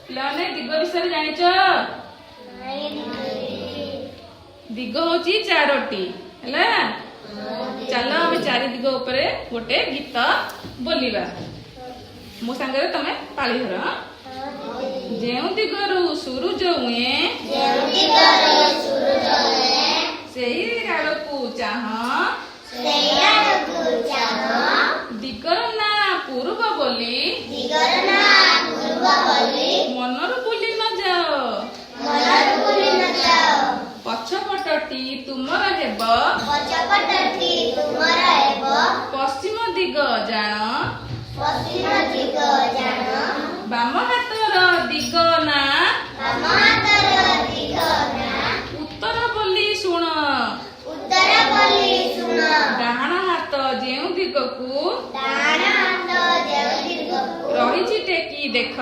ପିଲାମାନେ ଦିଗ ବିଷୟରେ ଜାଣିଛ? ଦିଗ ହଉଛି ଚାରୋଟି ହେଲା। ଚାଲ ଆମେ ଚାରି ଦିଗ ଉପରେ ଗୋଟେ ଗୀତ ବୋଲିବା। ମୋ ସାଙ୍ଗରେ ତମେ ପାଳି ଧର। ଯେଉଁ ଦିଗରୁ ସୂରୁଜ ଉଏଁ ସେଇ ଆଡ଼କୁ ଚାହଁ, ଦିଗର ନାଁ ପୂର୍ବ ବୋଲି ମନରୁ ଭୁଲି ନ ଯାଅ। ପଛପଟଟି ତୁମର ହେବ ପଶ୍ଚିମ ଦିଗ ଜାଣ, ବାମ ହାତର ଦିଗ ନାଁ ଉତ୍ତର ବୋଲି ଶୁଣ। ଡାହାଣ ହାତ ଯେଉଁ ଦିଗକୁ ରହିଛି ଟେକି ଦେଖ।